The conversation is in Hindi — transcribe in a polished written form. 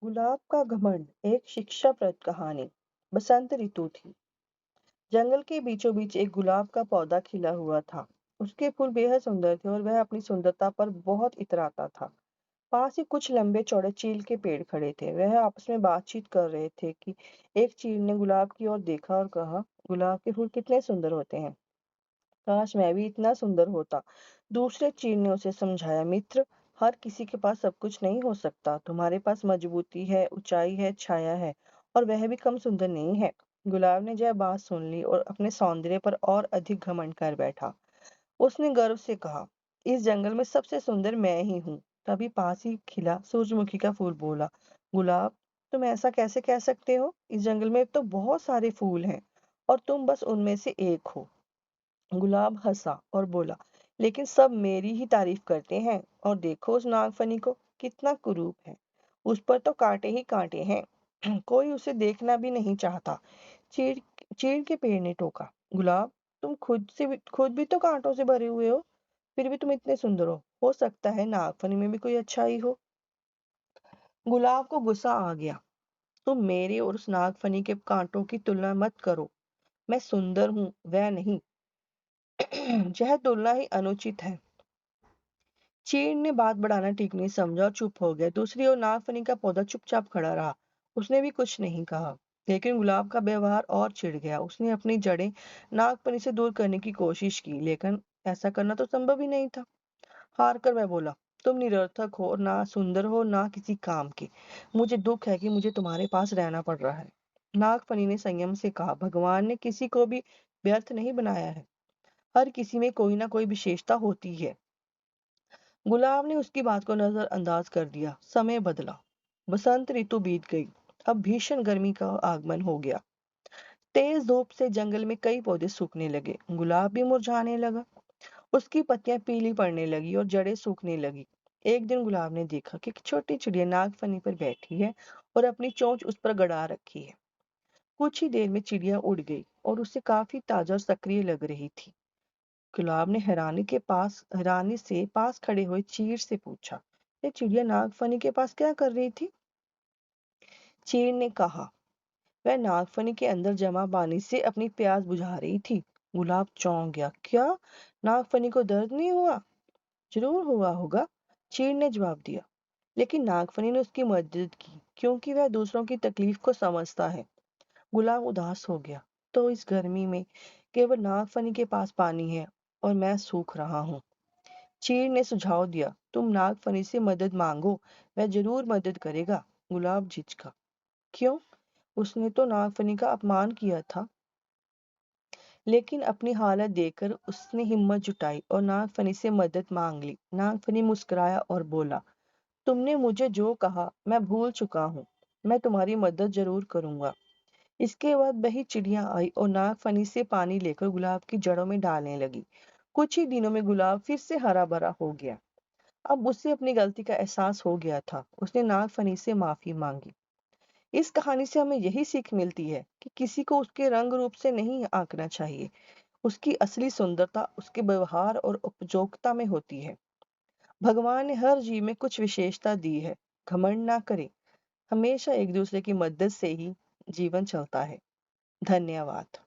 गुलाब का घमंड एक शिक्षाप्रद कहानी। बसंत ऋतु थी। जंगल के बीचों बीच एक गुलाब का पौधा खिला हुआ था। उसके फूल बेहद सुंदर थे और वह अपनी सुंदरता पर बहुत इतराता था। पास ही कुछ लंबे चौड़े चील के पेड़ खड़े थे। वह आपस में बातचीत कर रहे थे कि एक चील ने गुलाब की ओर देखा और कहा, गुलाब के फूल कितने सुंदर होते हैं। काश मैं भी इतना सुंदर होता। दूसरे चील ने उसे समझाया, मित्र, हर किसी के पास सब कुछ नहीं हो सकता। तुम्हारे पास मजबूती है, ऊंचाई है, छाया है, और वह भी कम सुंदर नहीं है। गुलाब ने यह बात सुन ली और अपने सौंदर्य पर और अधिक घमंड कर बैठा। उसने गर्व से कहा, इस जंगल में सबसे सुंदर मैं ही हूँ। तभी पास ही खिला सूरजमुखी का फूल बोला, गुलाब, तुम ऐसा कैसे कह सकते हो? इस जंगल में तो बहुत सारे फूल हैं और तुम बस उनमें से एक हो। गुलाब हंसा और बोला, लेकिन सब मेरी ही तारीफ करते हैं। और देखो उस नागफनी को, कितना कुरूप है। उस पर तो कांटे ही कांटे हैं। कोई उसे देखना भी नहीं चाहता। चीड़ चीड़ के पेड़ ने टोका, गुलाब, तुम खुद भी तो कांटों से भरे हुए हो, फिर भी तुम इतने सुंदर हो सकता है नागफनी में भी कोई अच्छाई हो। गुलाब को गुस्सा आ गया, तुम मेरे और उस नागफनी के कांटों की तुलना मत करो। मैं सुंदर हूँ, वह नहीं। यह तुलना ही अनुचित है। चीड़ ने बात बढ़ाना ठीक नहीं समझा और चुप हो गया। दूसरी ओर नागफनी का पौधा चुपचाप खड़ा रहा। उसने भी कुछ नहीं कहा। लेकिन गुलाब का व्यवहार और चिढ़ गया। उसने अपनी जड़ें नागफनी से दूर करने की कोशिश की, लेकिन ऐसा करना तो संभव ही नहीं था। हार कर वह बोला, तुम निरर्थक हो और ना सुंदर हो ना किसी काम के। मुझे दुख है कि मुझे तुम्हारे पास रहना पड़ रहा है। नागफनी ने संयम से कहा, भगवान ने किसी को भी व्यर्थ नहीं बनाया है। हर किसी में कोई ना कोई विशेषता होती है। गुलाब ने उसकी बात को नजरअंदाज कर दिया। समय बदला। बसंत ऋतु बीत गई। अब भीषण गर्मी का आगमन हो गया। तेज धूप से जंगल में कई पौधे सूखने लगे। गुलाब भी मुरझाने लगा। उसकी पत्तियां पीली पड़ने लगी और जड़ें सूखने लगी। एक दिन गुलाब ने देखा कि एक छोटी चिड़िया नागफनी पर बैठी है और अपनी चोंच उस पर गड़ा रखी है। कुछ ही देर में चिड़िया उड़ गई और उसे काफी ताजा और सक्रिय लग रही थी। गुलाब ने हैरानी से पास खड़े हुए चीड़ से पूछा, ये चिड़िया नागफनी के पास क्या कर रही थी? चीड़ ने कहा, वह नागफनी के अंदर जमा पानी से अपनी प्यास बुझा रही थी। गुलाब चौंक गया, क्या नागफनी को दर्द नहीं हुआ? जरूर हुआ होगा, चीड़ ने जवाब दिया, लेकिन नागफनी ने उसकी मदद की क्योंकि वह दूसरों की तकलीफ को समझता है। गुलाब उदास हो गया, तो इस गर्मी में केवल नागफनी के पास पानी है और मैं सूख रहा हूँ। चीड़ ने सुझाव दिया, तुम नागफनी से मदद मांगो, वह जरूर मदद करेगा। गुलाब झिझका, क्यों? उसने तो नागफनी का अपमान किया था। लेकिन अपनी हालत देखकर उसने हिम्मत जुटाई और नागफनी से मदद मांग ली। नागफनी मुस्कुराया और बोला, तुमने मुझे जो कहा मैं भूल चुका हूँ। मैं तुम्हारी मदद जरूर करूंगा। इसके बाद वही चिड़िया आई और नागफनी से पानी लेकर गुलाब की जड़ों में डालने लगी। कुछ ही दिनों में गुलाब फिर से हरा भरा हो गया। अब उसे अपनी गलती का एहसास हो गया था। उसने नागफनी से माफी मांगी। इस कहानी से हमें यही सीख मिलती है कि किसी को उसके रंग रूप से नहीं आंकना चाहिए। उसकी असली सुंदरता उसके व्यवहार और उपयोगिता में होती है। भगवान ने हर जीव में कुछ विशेषता दी है। घमंड ना करें। हमेशा एक दूसरे की मदद से ही जीवन चलता है। धन्यवाद।